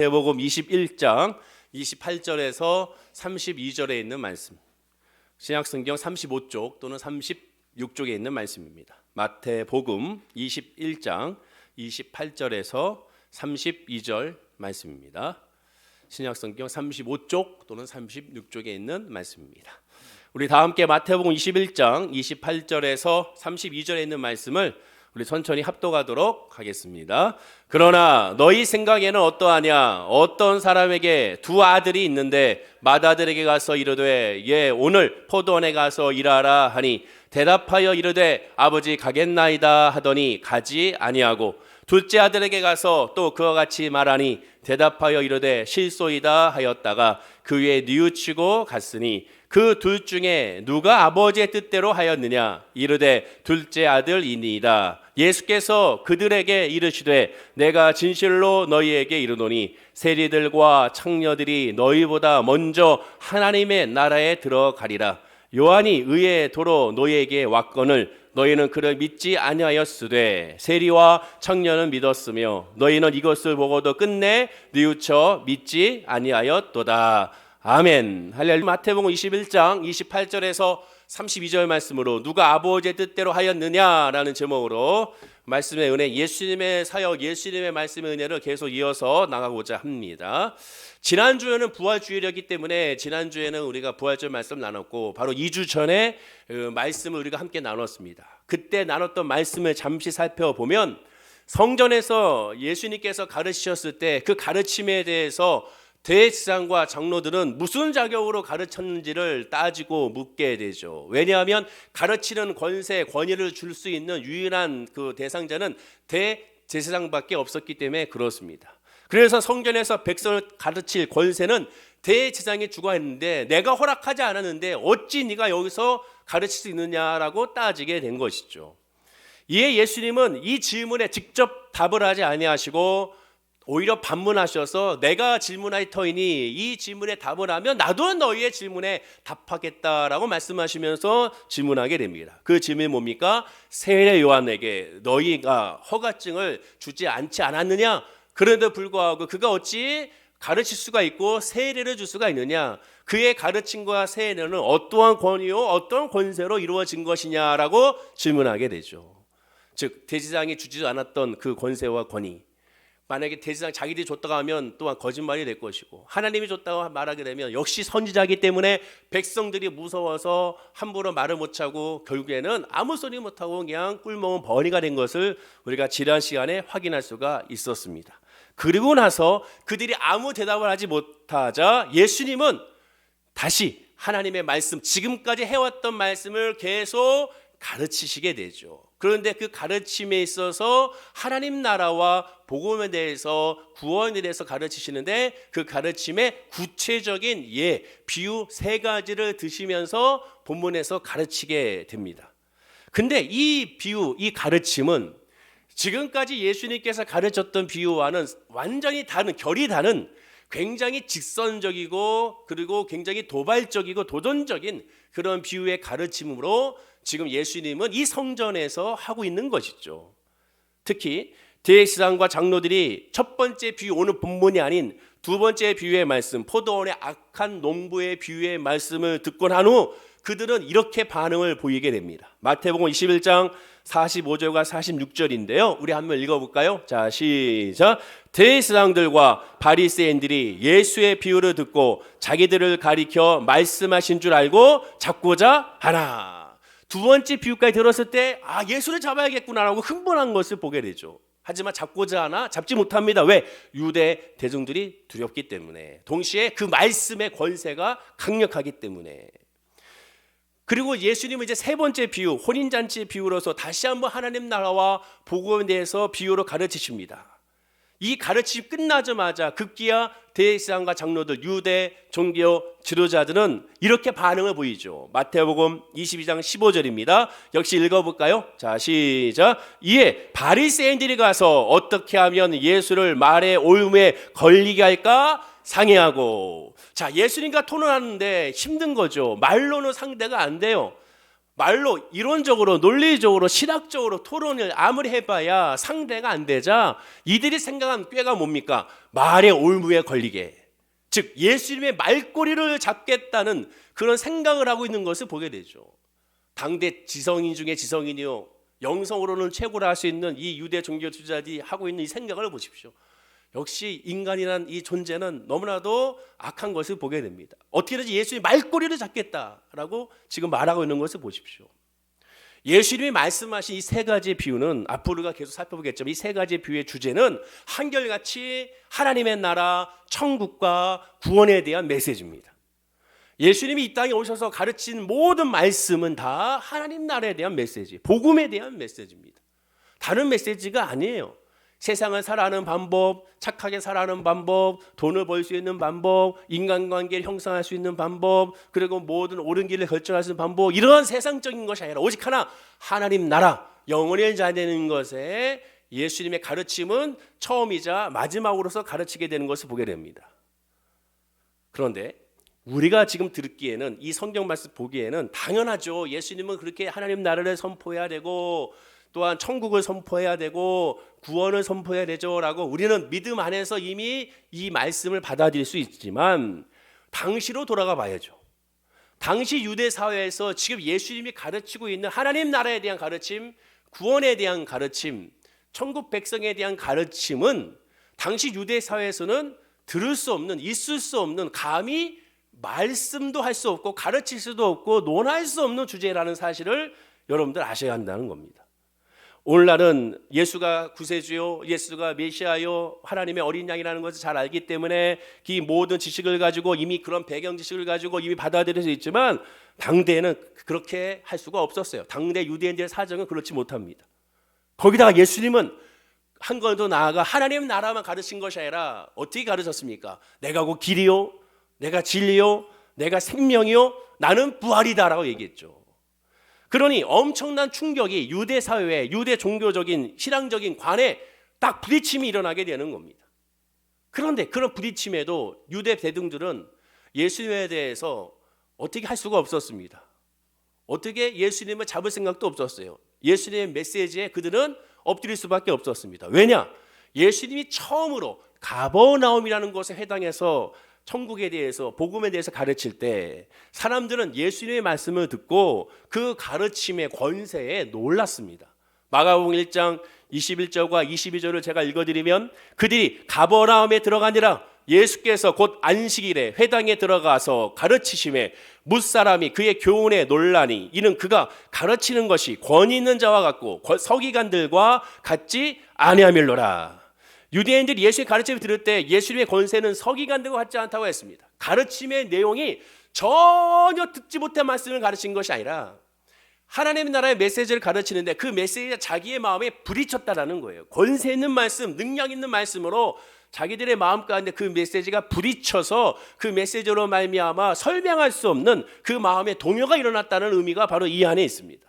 마태복음 21장 28절에서 32절에 있는 말씀, 신약성경 35쪽 또는 36쪽에 있는 말씀입니다. 마태복음 21장 28절에서 32절 말씀입니다. 신약성경 35쪽 또는 36쪽에 있는 말씀입니다. 우리 다 함께 마태복음 21장 28절에서 32절에 있는 말씀을 우리 천천히 합독하도록 하겠습니다. 그러나 너희 생각에는 어떠하냐? 어떤 사람에게 두 아들이 있는데 맏아들에게 가서 이르되 오늘 포도원에 가서 일하라 하니 대답하여 이르되 아버지 가겠나이다 하더니 가지 아니하고 둘째 아들에게 가서 또 그와 같이 말하니 대답하여 이르되 실소이다 하였다가 그 위에 뉘우치고 갔으니 그 둘 중에 누가 아버지의 뜻대로 하였느냐? 이르되 둘째 아들이니이다. 예수께서 그들에게 이르시되 내가 진실로 너희에게 이르노니 세리들과 창녀들이 너희보다 먼저 하나님의 나라에 들어가리라. 요한이 의의 도로 너희에게 왔거늘 너희는 그를 믿지 아니하였으되 세리와 청년은 믿었으며 너희는 이것을 보고도 끝내 뉘우쳐 믿지 아니하였도다. 아멘. 할렐루야. 마태복음 21장 28절에서 32절 말씀으로 누가 아버지의 뜻대로 하였느냐라는 제목으로 말씀의 은혜, 예수님의 사역, 예수님의 말씀의 은혜를 계속 이어서 나가고자 합니다. 지난주에는 부활주일이었기 때문에 지난주에는 우리가 부활절 말씀 나눴고 바로 2주 전에 말씀을 우리가 함께 나눴습니다. 그때 나눴던 말씀을 잠시 살펴보면 성전에서 예수님께서 가르치셨을 때 그 가르침에 대해서 대제사장과 장로들은 무슨 자격으로 가르쳤는지를 따지고 묻게 되죠. 왜냐하면 가르치는 권세, 권위를 줄 수 있는 유일한 그 대상자는 대제사장밖에 없었기 때문에 그렇습니다. 그래서 성전에서 백성을 가르칠 권세는 대제사장이 주고 했는데 내가 허락하지 않았는데 어찌 네가 여기서 가르칠 수 있느냐라고 따지게 된 것이죠. 이에 예수님은 이 질문에 직접 답을 하지 아니하시고 오히려 반문하셔서 내가 질문할 터이니 이 질문에 답을 하면 나도 너희의 질문에 답하겠다라고 말씀하시면서 질문하게 됩니다. 그 질문이 뭡니까? 세례 요한에게 너희가 허가증을 주지 않지 않았느냐? 그런데도 불구하고 그가 어찌 가르칠 수가 있고 세례를 줄 수가 있느냐? 그의 가르침과 세례는 어떠한 권위요 어떤 권세로 이루어진 것이냐라고 질문하게 되죠. 즉 대제사장이 주지도 않았던 그 권세와 권위, 만약에 대제사장 자기들이 줬다고 하면 또한 거짓말이 될 것이고 하나님이 줬다고 말하게 되면 역시 선지자이기 때문에 백성들이 무서워서 함부로 말을 못하고 결국에는 아무 소리 못하고 그냥 꿀먹은 버니가 된 것을 우리가 지난 시간에 확인할 수가 있었습니다. 그리고 나서 그들이 아무 대답을 하지 못하자 예수님은 다시 하나님의 말씀, 지금까지 해왔던 말씀을 계속 가르치시게 되죠. 그런데 그 가르침에 있어서 하나님 나라와 복음에 대해서 구원에 대해서 가르치시는데 그 가르침의 구체적인 비유 세 가지를 드시면서 본문에서 가르치게 됩니다. 근데 이 비유, 이 가르침은 지금까지 예수님께서 가르쳤던 비유와는 완전히 다른, 결이 다른 굉장히 직선적이고 그리고 굉장히 도발적이고 도전적인 그런 비유의 가르침으로 지금 예수님은 이 성전에서 하고 있는 것이죠. 특히 대제사장과 장로들이 첫 번째 비유, 오늘 본문이 아닌 두 번째 비유의 말씀, 포도원의 악한 농부의 비유의 말씀을 듣고 난 후 그들은 이렇게 반응을 보이게 됩니다. 마태복음 21장 45절과 46절인데요. 우리 한번 읽어볼까요? 자, 시작. 대제사장들과 바리새인들이 예수의 비유를 듣고 자기들을 가리켜 말씀하신 줄 알고 잡고자 하나. 두 번째 비유까지 들었을 때 예수를 잡아야겠구나라고 흥분한 것을 보게 되죠. 하지만 잡고자 하나 잡지 못합니다. 왜? 유대 대중들이 두렵기 때문에, 동시에 그 말씀의 권세가 강력하기 때문에. 그리고 예수님은 이제 세 번째 비유, 혼인잔치 비유로서 다시 한번 하나님 나라와 복음에 대해서 비유로 가르치십니다. 이 가르침이 끝나자마자 급기야 대제사장과 장로들, 유대 종교 지도자들은 이렇게 반응을 보이죠. 마태복음 22장 15절입니다. 역시 읽어볼까요? 자, 시작. 이에 바리새인들이 가서 어떻게 하면 예수를 말의 올무에 걸리게 할까 상의하고. 자, 예수님과 토론하는데 힘든 거죠. 말로는 상대가 안 돼요. 말로 이론적으로 논리적으로 신학적으로 토론을 아무리 해봐야 상대가 안 되자 이들이 생각한 꾀가 뭡니까? 말의 올무에 걸리게, 즉 예수님의 말꼬리를 잡겠다는 그런 생각을 하고 있는 것을 보게 되죠. 당대 지성인 중에 지성인이요, 영성으로는 최고라 할 수 있는 이 유대 종교 지도자들이 하고 있는 이 생각을 보십시오. 역시 인간이란 이 존재는 너무나도 악한 것을 보게 됩니다. 어떻게든지 예수님의 말꼬리를 잡겠다라고 지금 말하고 있는 것을 보십시오. 예수님이 말씀하신 이 세 가지 비유는 앞으로 우리가 계속 살펴보겠지만 이 세 가지 비유의 주제는 한결같이 하나님의 나라, 천국과 구원에 대한 메시지입니다. 예수님이 이 땅에 오셔서 가르친 모든 말씀은 다 하나님 나라에 대한 메시지, 복음에 대한 메시지입니다. 다른 메시지가 아니에요. 세상을 살아가는 방법, 착하게 살아가는 방법, 돈을 벌 수 있는 방법, 인간관계를 형성할 수 있는 방법, 그리고 모든 옳은 길을 결정할 수 있는 방법, 이런 세상적인 것이 아니라 오직 하나, 하나님 나라, 영원히 잘 되는 것에 예수님의 가르침은 처음이자 마지막으로서 가르치게 되는 것을 보게 됩니다. 그런데 우리가 지금 듣기에는, 이 성경 말씀 보기에는 당연하죠. 예수님은 그렇게 하나님 나라를 선포해야 되고 또한 천국을 선포해야 되고 구원을 선포해야 되죠 라고 우리는 믿음 안에서 이미 이 말씀을 받아들일 수 있지만, 당시로 돌아가 봐야죠. 당시 유대 사회에서 지금 예수님이 가르치고 있는 하나님 나라에 대한 가르침, 구원에 대한 가르침, 천국 백성에 대한 가르침은 당시 유대 사회에서는 들을 수 없는, 있을 수 없는, 감히 말씀도 할 수 없고 가르칠 수도 없고 논할 수 없는 주제라는 사실을 여러분들 아셔야 한다는 겁니다. 오늘날은 예수가 구세주요, 예수가 메시아요, 하나님의 어린 양이라는 것을 잘 알기 때문에 이 모든 지식을 가지고, 이미 그런 배경 지식을 가지고 이미 받아들일 수 있지만 당대에는 그렇게 할 수가 없었어요. 당대 유대인들의 사정은 그렇지 못합니다. 거기다가 예수님은 한 건 더 나아가 하나님 나라만 가르친 것이 아니라 어떻게 가르쳤습니까? 내가 곧 길이요, 내가 진리요, 내가 생명이요, 나는 부활이다라고 얘기했죠. 그러니 엄청난 충격이 유대 사회에, 유대 종교적인 신앙적인 관에 딱 부딪힘이 일어나게 되는 겁니다. 그런데 그런 부딪힘에도 유대 대중들은 예수님에 대해서 어떻게 할 수가 없었습니다. 어떻게 예수님을 잡을 생각도 없었어요. 예수님의 메시지에 그들은 엎드릴 수밖에 없었습니다. 왜냐? 예수님이 처음으로 가버나움이라는 곳에 해당해서 천국에 대해서, 복음에 대해서 가르칠 때 사람들은 예수님의 말씀을 듣고 그 가르침의 권세에 놀랐습니다. 마가복음 1장 21절과 22절을 제가 읽어드리면, 그들이 가버나움에 들어가니라 예수께서 곧 안식일에 회당에 들어가서 가르치심에 뭇사람이 그의 교훈에 놀라니 이는 그가 가르치는 것이 권위 있는 자와 같고 서기관들과 같지 아니함일로라. 유대인들이 예수의 가르침을 들을 때 예수님의 권세는 서기관들과 같지 않다고 했습니다. 가르침의 내용이 전혀 듣지 못한 말씀을 가르친 것이 아니라 하나님의 나라의 메시지를 가르치는데 그 메시지가 자기의 마음에 부딪혔다라는 거예요. 권세 있는 말씀, 능력 있는 말씀으로 자기들의 마음 가운데 그 메시지가 부딪혀서 그 메시지로 말미암아 설명할 수 없는 그 마음의 동요가 일어났다는 의미가 바로 이 안에 있습니다.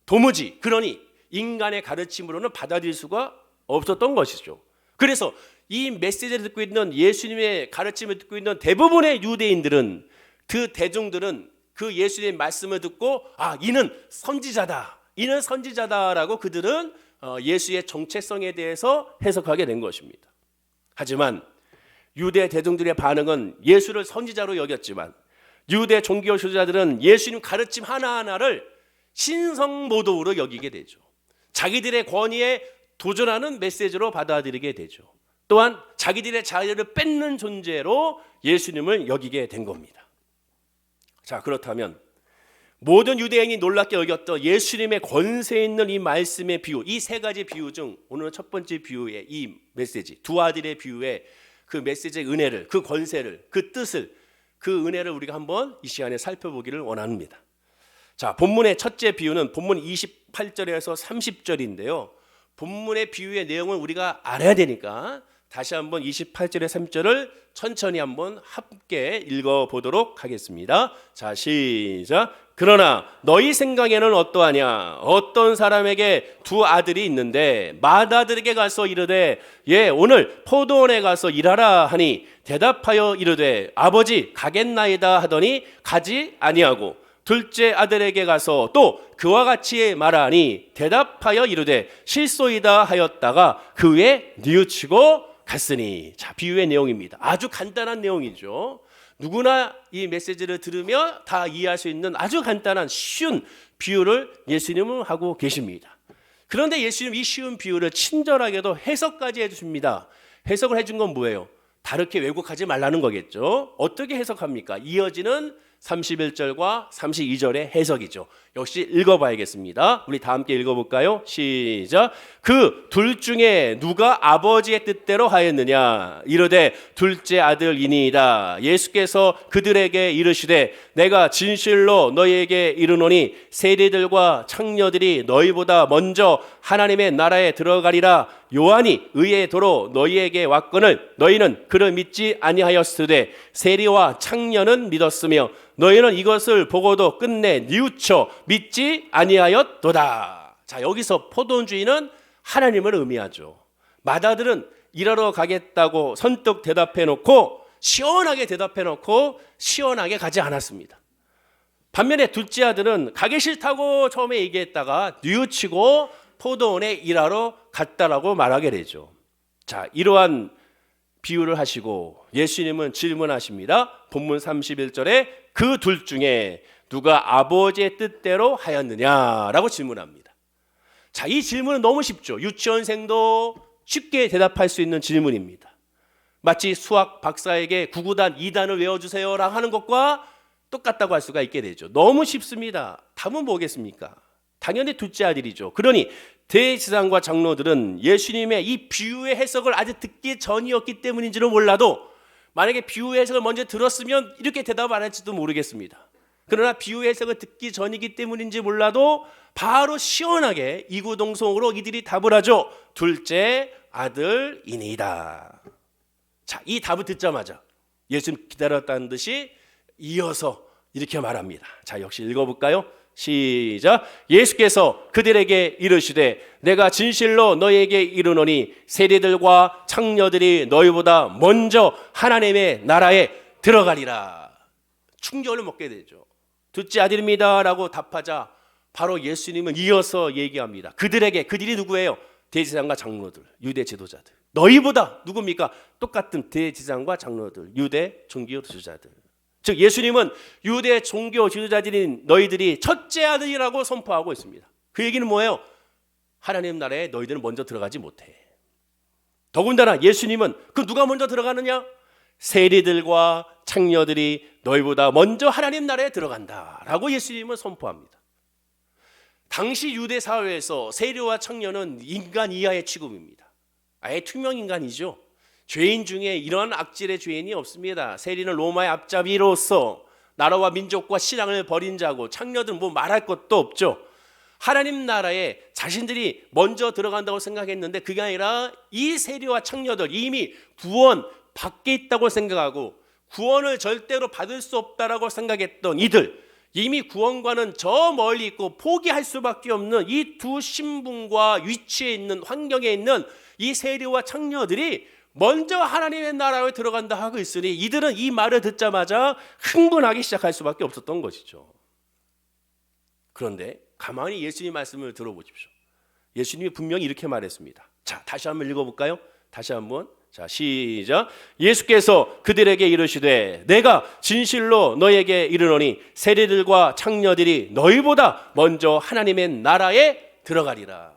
도무지 그러니 인간의 가르침으로는 받아들일 수가 없었던 것이죠. 그래서 이 메시지를 듣고 있는, 예수님의 가르침을 듣고 있는 대부분의 유대인들은, 그 대중들은 그 예수님의 말씀을 듣고 이는 선지자다, 이는 선지자다라고 그들은 예수의 정체성에 대해서 해석하게 된 것입니다. 하지만 유대 대중들의 반응은 예수를 선지자로 여겼지만 유대 종교 지도자들은 예수님 가르침 하나하나를 신성모독으로 여기게 되죠. 자기들의 권위에 도전하는 메시지로 받아들이게 되죠. 또한 자기들의 자유를 뺏는 존재로 예수님을 여기게 된 겁니다. 자, 그렇다면 모든 유대인이 놀랍게 여겼던 예수님의 권세 있는 이 말씀의 비유, 이 세 가지 비유 중 오늘 첫 번째 비유의 이 메시지, 두 아들의 비유의 그 메시지의 은혜를, 그 권세를, 그 뜻을, 그 은혜를 우리가 한번 이 시간에 살펴보기를 원합니다. 자, 본문의 첫째 비유는 본문 28절에서 30절인데요. 본문의 비유의 내용을 우리가 알아야 되니까 다시 한번 28절의 3절을 천천히 한번 함께 읽어보도록 하겠습니다. 자, 시작. 그러나 너희 생각에는 어떠하냐? 어떤 사람에게 두 아들이 있는데 맏아들에게 가서 이르되 오늘 포도원에 가서 일하라 하니 대답하여 이르되 아버지 가겠나이다 하더니 가지 아니하고 둘째 아들에게 가서 또 그와 같이 말하니 대답하여 이르되 실소이다 하였다가 그 후에 뉘우치고 갔으니. 자, 비유의 내용입니다. 아주 간단한 내용이죠. 누구나 이 메시지를 들으며 다 이해할 수 있는 아주 간단한 쉬운 비유를 예수님은 하고 계십니다. 그런데 예수님 이 쉬운 비유를 친절하게도 해석까지 해주십니다. 해석을 해준 건 뭐예요? 다르게 왜곡하지 말라는 거겠죠. 어떻게 해석합니까? 이어지는 31절과 32절의 해석이죠. 역시 읽어봐야겠습니다. 우리 다 함께 읽어볼까요? 시작. 그 둘 중에 누가 아버지의 뜻대로 하였느냐? 이르되 둘째 아들이니이다. 예수께서 그들에게 이르시되 내가 진실로 너희에게 이르노니 세리들과 창녀들이 너희보다 먼저 하나님의 나라에 들어가리라. 요한이 의의 도로 너희에게 왔거늘 너희는 그를 믿지 아니하였으되 세리와 창녀는 믿었으며 너희는 이것을 보고도 끝내 뉘우쳐 믿지 아니하였도다. 자, 여기서 포도원 주인은 하나님을 의미하죠. 맏아들은 일하러 가겠다고 선뜻 대답해놓고 시원하게 가지 않았습니다. 반면에 둘째 아들은 가기 싫다고 처음에 얘기했다가 뉘우치고 포도원에 일하러 갔다라고 말하게 되죠. 자, 이러한 비유를 하시고 예수님은 질문하십니다. 본문 31절에 그 둘 중에 누가 아버지의 뜻대로 하였느냐라고 질문합니다. 자, 이 질문은 너무 쉽죠. 유치원생도 쉽게 대답할 수 있는 질문입니다. 마치 수학 박사에게 9구단 2단을 외워주세요라고 하는 것과 똑같다고 할 수가 있게 되죠. 너무 쉽습니다. 답은 뭐겠습니까? 당연히 둘째 아들이죠. 그러니 대제사장과 장로들은 예수님의 이 비유의 해석을 아직 듣기 전이었기 때문인지는 몰라도 만약에 비유의 해석을 먼저 들었으면 이렇게 대답 안 할지도 모르겠습니다. 그러나 비유의 해석을 듣기 전이기 때문인지 몰라도 바로 시원하게 이구동성으로 이들이 답을 하죠. 둘째 아들이니이다. 자, 이 답을 듣자마자 예수님 기다렸다는 듯이 이어서 이렇게 말합니다. 자, 역시 읽어볼까요? 시작. 예수께서 그들에게 이르시되 내가 진실로 너희에게 이르노니 세리들과 창녀들이 너희보다 먼저 하나님의 나라에 들어가리라. 충격을 먹게 되죠. 둘째 아들입니다 라고 답하자 바로 예수님은 이어서 얘기합니다. 그들이 누구예요? 대제사장과 장로들, 유대 지도자들. 너희보다 누굽니까? 똑같은 대제사장과 장로들, 유대 종교 지도자들. 즉 예수님은 유대 종교 지도자들인 너희들이 첫째 아들이라고 선포하고 있습니다. 그 얘기는 뭐예요? 하나님 나라에 너희들은 먼저 들어가지 못해. 더군다나 예수님은 그 누가 먼저 들어가느냐? 세리들과 창녀들이 너희보다 먼저 하나님 나라에 들어간다라고 예수님은 선포합니다. 당시 유대 사회에서 세리와 창녀는 인간 이하의 취급입니다. 아예 투명 인간이죠. 죄인 중에 이런 악질의 죄인이 없습니다. 세리는 로마의 앞잡이로서 나라와 민족과 신앙을 버린 자고 창녀들은 뭐 말할 것도 없죠. 하나님 나라에 자신들이 먼저 들어간다고 생각했는데 그게 아니라 이 세리와 창녀들 이미 구원 밖에 있다고 생각하고 구원을 절대로 받을 수 없다라고 생각했던 이들, 이미 구원과는 저 멀리 있고 포기할 수밖에 없는 이 두 신분과 위치에 있는 환경에 있는 이 세리와 창녀들이 먼저 하나님의 나라에 들어간다 하고 있으니 이들은 이 말을 듣자마자 흥분하기 시작할 수밖에 없었던 것이죠. 그런데 가만히 예수님 말씀을 들어보십시오. 예수님이 분명히 이렇게 말했습니다. 자, 다시 한번 읽어볼까요? 다시 한번. 자, 시작. 예수께서 그들에게 이르시되 내가 진실로 너희에게 이르노니 세리들과 창녀들이 너희보다 먼저 하나님의 나라에 들어가리라.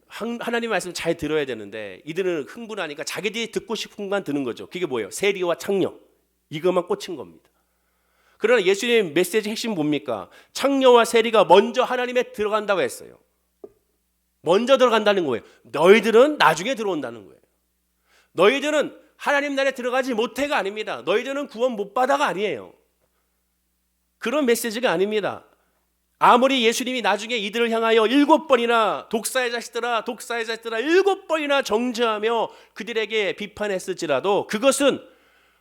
하나님 말씀 잘 들어야 되는데 이들은 흥분하니까 자기들이 듣고 싶은 것만 드는 거죠. 그게 뭐예요? 세리와 창녀. 이것만 꽂힌 겁니다. 그러나 예수님 메시지 핵심 뭡니까? 창녀와 세리가 먼저 하나님에 들어간다고 했어요. 먼저 들어간다는 거예요. 너희들은 나중에 들어온다는 거예요. 너희들은 하나님 나라에 들어가지 못해가 아닙니다. 너희들은 구원 못 받아가 아니에요. 그런 메시지가 아닙니다. 아무리 예수님이 나중에 이들을 향하여 7번이나 독사의 자식들아 7번이나 정죄하며 그들에게 비판했을지라도 그것은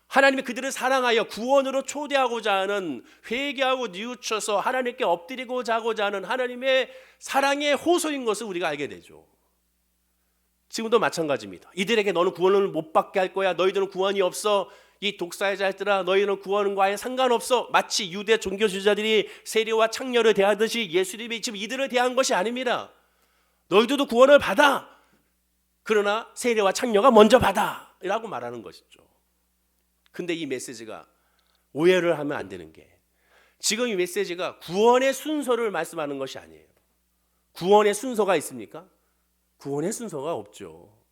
하나님이 그들을 사랑하여 구원으로 초대하고자 하는 회개하고 뉘우쳐서 하나님께 엎드리고자 하고자 하는 하나님의 사랑의 호소인 것을 우리가 알게 되죠. 지금도 마찬가지입니다. 이들에게 너는 구원을 못 받게 할 거야. 너희들은 구원이 없어. 이 독사의자들아 너희는 구원과 아예 상관없어. 마치 유대 종교주의자들이 세리와 창녀를 대하듯이 예수님이 지금 이들을 대한 것이 아닙니다. 너희들도 구원을 받아. 그러나 세리와 창녀가 먼저 받아 라고 말하는 것이죠. 근데 이 메시지가 오해를 하면 안 되는 게, 지금 이 메시지가 구원의 순서를 말씀하는 것이 아니에요. 구원의 순서가 있습니까? 구원의 순서가 없죠.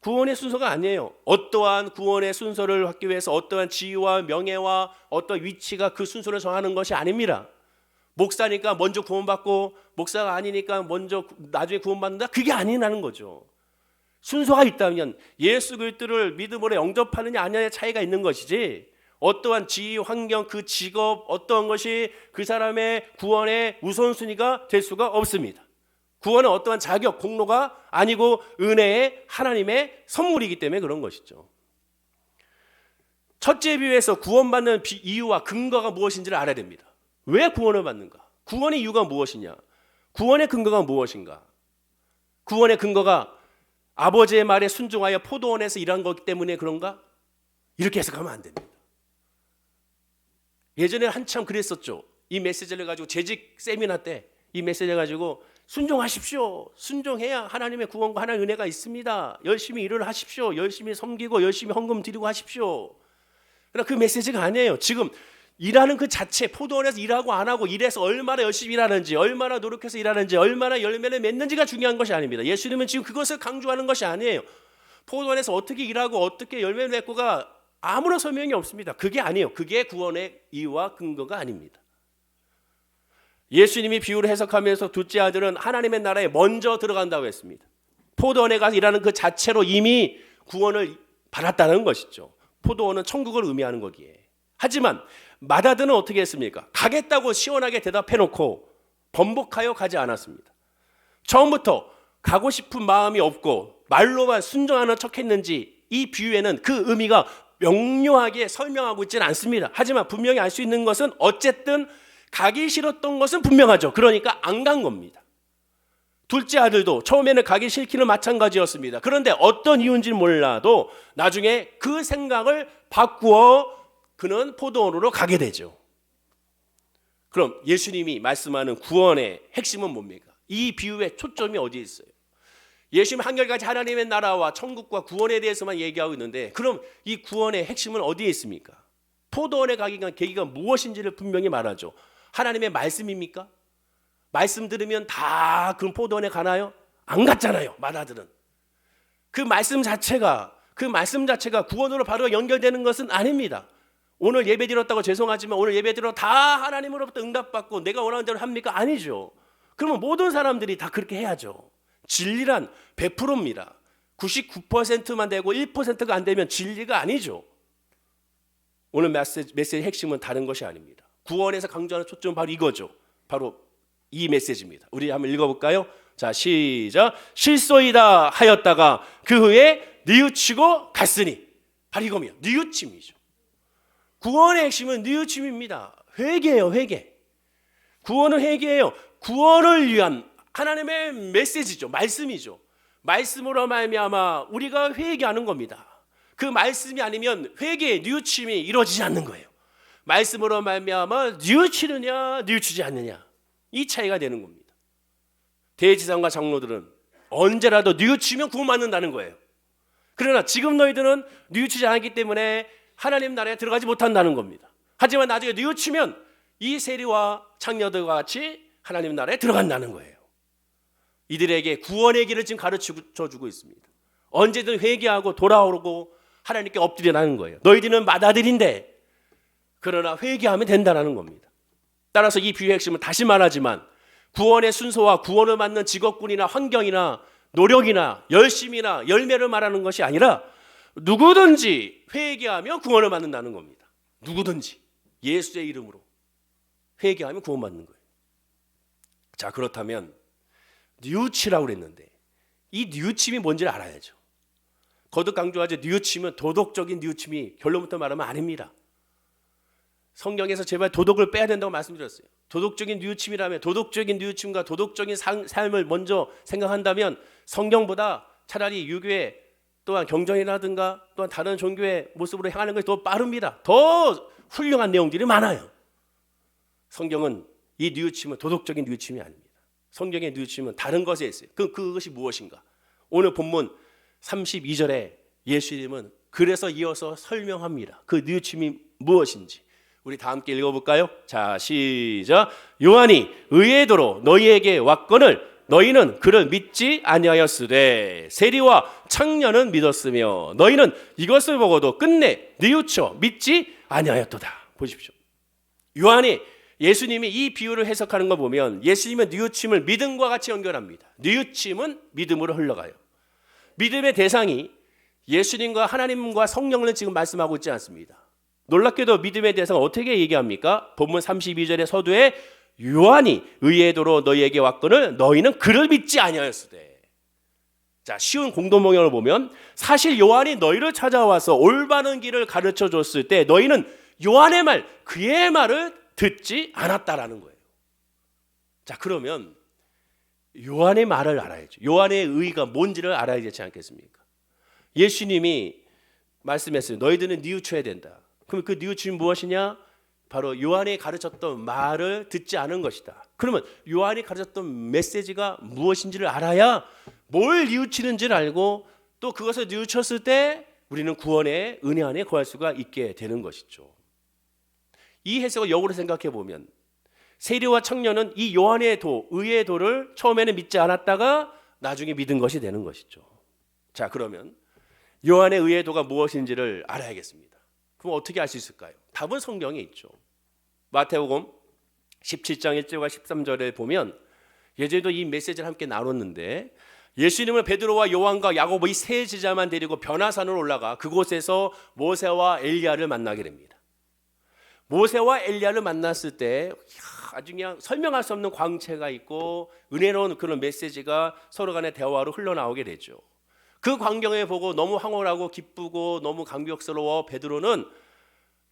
구원의 순서가 아니에요. 어떠한 구원의 순서를 받기 위해서 어떠한 지위와 명예와 어떤 위치가 그 순서를 정하는 것이 아닙니다. 목사니까 먼저 구원받고 목사가 아니니까 먼저 나중에 구원받는다? 그게 아니라는 거죠. 순서가 있다면 예수 그리스도를 믿음으로 영접하느냐 아니냐의 차이가 있는 것이지, 어떠한 지위, 환경, 그 직업, 어떠한 것이 그 사람의 구원의 우선순위가 될 수가 없습니다. 구원은 어떠한 자격, 공로가 아니고 은혜의 하나님의 선물이기 때문에 그런 것이죠. 첫째 비유에서 구원받는 이유와 근거가 무엇인지를 알아야 됩니다. 왜 구원을 받는가? 구원의 이유가 무엇이냐? 구원의 근거가 무엇인가? 구원의 근거가 아버지의 말에 순종하여 포도원에서 일한 거기 때문에 그런가? 이렇게 해석하면 안 됩니다. 예전에 한참 그랬었죠. 이 메시지를 가지고 재직 세미나 때 이 메시지를 가지고 순종하십시오. 순종해야 하나님의 구원과 하나님의 은혜가 있습니다. 열심히 일을 하십시오. 열심히 섬기고 열심히 헌금 드리고 하십시오. 그러나 그 메시지가 아니에요. 지금 일하는 그 자체, 포도원에서 일하고 안 하고 일해서 얼마나 열심히 일하는지, 얼마나 노력해서 일하는지, 얼마나 열매를 맺는지가 중요한 것이 아닙니다. 예수님은 지금 그것을 강조하는 것이 아니에요. 포도원에서 어떻게 일하고 어떻게 열매를 맺고가 아무런 설명이 없습니다. 그게 아니에요. 그게 구원의 이유와 근거가 아닙니다. 예수님이 비유를 해석하면서 둘째 아들은 하나님의 나라에 먼저 들어간다고 했습니다. 포도원에 가서 일하는 그 자체로 이미 구원을 받았다는 것이죠. 포도원은 천국을 의미하는 거기에. 하지만 맏아들은 어떻게 했습니까? 가겠다고 시원하게 대답해놓고 번복하여 가지 않았습니다. 처음부터 가고 싶은 마음이 없고 말로만 순종하는 척했는지 이 비유에는 그 의미가 명료하게 설명하고 있지는 않습니다. 하지만 분명히 알 수 있는 것은 어쨌든 가기 싫었던 것은 분명하죠. 그러니까 안 간 겁니다. 둘째 아들도 처음에는 가기 싫기는 마찬가지였습니다. 그런데 어떤 이유인지는 몰라도 나중에 그 생각을 바꾸어 그는 포도원으로 가게 되죠. 그럼 예수님이 말씀하는 구원의 핵심은 뭡니까? 이 비유의 초점이 어디에 있어요? 예수님 한결같이 하나님의 나라와 천국과 구원에 대해서만 얘기하고 있는데, 그럼 이 구원의 핵심은 어디에 있습니까? 포도원에 가기 위한 계기가 무엇인지를 분명히 말하죠. 하나님의 말씀입니까? 말씀 들으면 다 그럼 포도원에 가나요? 안 갔잖아요. 맏아들은. 그 말씀 자체가 구원으로 바로 연결되는 것은 아닙니다. 오늘 예배 드렸다고 죄송하지만 오늘 예배 드려 다 하나님으로부터 응답받고 내가 원하는 대로 합니까? 아니죠. 그러면 모든 사람들이 다 그렇게 해야죠. 진리란 100%입니다. 99%만 되고 1%가 안 되면 진리가 아니죠. 오늘 메시지의 핵심은 다른 것이 아닙니다. 구원에서 강조하는 초점은 바로 이거죠. 바로 이 메시지입니다. 우리 한번 읽어볼까요? 자, 시작. 실소이다 하였다가 그 후에 뉘우치고 갔으니. 바로 이겁니다. 뉘우침이죠. 구원의 핵심은 뉘우침입니다. 회개예요. 회개. 구원은 회개예요. 구원을 위한 하나님의 메시지죠. 말씀이죠. 말씀으로 말미암아 우리가 회개하는 겁니다. 그 말씀이 아니면 회개의 뉘우침이 이루어지지 않는 거예요. 말씀으로 말미암아 뉘우치느냐 뉘우치지 않느냐, 이 차이가 되는 겁니다. 대지상과 장로들은 언제라도 뉘우치면 구원받는다는 거예요. 그러나 지금 너희들은 뉘우치지 않기 때문에 하나님 나라에 들어가지 못한다는 겁니다. 하지만 나중에 뉘우치면 이 세리와 창녀들과 같이 하나님 나라에 들어간다는 거예요. 이들에게 구원의 길을 지금 가르쳐주고 있습니다. 언제든 회개하고 돌아오고 하나님께 엎드리라는 거예요. 너희들은 맏아들인데 그러나 회개하면 된다는 겁니다. 따라서 이 비유의 핵심은 다시 말하지만 구원의 순서와 구원을 받는 직업군이나 환경이나 노력이나 열심이나 열매를 말하는 것이 아니라 누구든지 회개하며 구원을 받는다는 겁니다. 누구든지 예수의 이름으로 회개하면 구원받는 거예요. 자, 그렇다면 뉘우치라고 그랬는데 이 뉘우침이 뭔지를 알아야죠. 거듭 강조하죠. 뉘우침은 도덕적인 뉘우침이 결론부터 말하면 아닙니다. 성경에서 제발 도덕을 빼야 된다고 말씀드렸어요. 도덕적인 뉘우침이라면 도덕적인 뉘우침과 도덕적인 삶을 먼저 생각한다면 성경보다 차라리 유교의 또한 경전이라든가 또한 다른 종교의 모습으로 향하는 것이 더 빠릅니다. 더 훌륭한 내용들이 많아요. 성경은 이 뉘우침은 도덕적인 뉘우침이 아닙니다. 성경의 뉘우침은 다른 것에 있어요. 그것이 무엇인가? 오늘 본문 32절에 예수님은 그래서 이어서 설명합니다. 그 뉘우침이 무엇인지. 우리 다 함께 읽어볼까요? 자, 시작. 요한이 의의 도로 너희에게 왔거늘 너희는 그를 믿지 아니하였으되 세리와 창녀는 믿었으며 너희는 이것을 보고도 끝내 뉘우쳐 믿지 아니하였도다. 보십시오. 요한이 예수님이 이 비유를 해석하는 거 보면 예수님은 뉘우침을 믿음과 같이 연결합니다. 뉘우침은 믿음으로 흘러가요. 믿음의 대상이 예수님과 하나님과 성령을 지금 말씀하고 있지 않습니다. 놀랍게도 믿음의 대상을 어떻게 얘기합니까? 본문 32절의 서두에 요한이 의의 도로 너희에게 왔거늘 너희는 그를 믿지 아니하였으되. 자, 쉬운 공동명령을 보면 사실 요한이 너희를 찾아와서 올바른 길을 가르쳐 줬을 때 너희는 요한의 말, 그의 말을 듣지 않았다라는 거예요. 자, 그러면 요한의 말을 알아야죠. 요한의 의의가 뭔지를 알아야 되지 않겠습니까? 예수님이 말씀했어요. 너희들은 뉘우쳐야 된다. 그럼 그 뉘우침이 무엇이냐? 바로 요한이 가르쳤던 말을 듣지 않은 것이다. 그러면 요한이 가르쳤던 메시지가 무엇인지를 알아야 뭘 뉘우치는지를 알고 또 그것을 뉘우쳤을 때 우리는 구원의 은혜 안에 거할 수가 있게 되는 것이죠. 이 해석을 역으로 생각해 보면 세리와 청년은 이 요한의 도, 의의 도를 처음에는 믿지 않았다가 나중에 믿은 것이 되는 것이죠. 자, 그러면 요한의 의의 도가 무엇인지를 알아야겠습니다. 그럼 어떻게 알 수 있을까요? 답은 성경에 있죠. 마태복음 17장 1절과 13절에 보면 예전에도 이 메시지를 함께 나눴는데 예수님은 베드로와 요한과 야고보 이 세 제자만 데리고 변화산으로 올라가 그곳에서 모세와 엘리야를 만나게 됩니다. 모세와 엘리야를 만났을 때 아주 그냥 설명할 수 없는 광채가 있고 은혜로운 그런 메시지가 서로 간의 대화로 흘러나오게 되죠. 그 광경을 보고 너무 황홀하고 기쁘고 너무 감격스러워 베드로는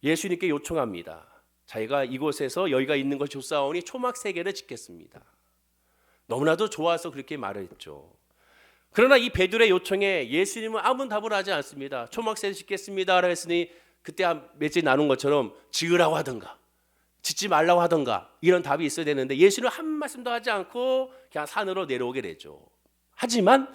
예수님께 요청합니다. 자기가 이곳에서 여기가 있는 것이 좋사오니 초막 3개를 짓겠습니다. 너무나도 좋아서 그렇게 말을 했죠. 그러나 이 베드로의 요청에 예수님은 아무 답을 하지 않습니다. 초막 3개 짓겠습니다 했으니 그때 메시지 나눈 것처럼 지으라고 하던가 짓지 말라고 하던가 이런 답이 있어야 되는데 예수님은 한 말씀도 하지 않고 그냥 산으로 내려오게 되죠. 하지만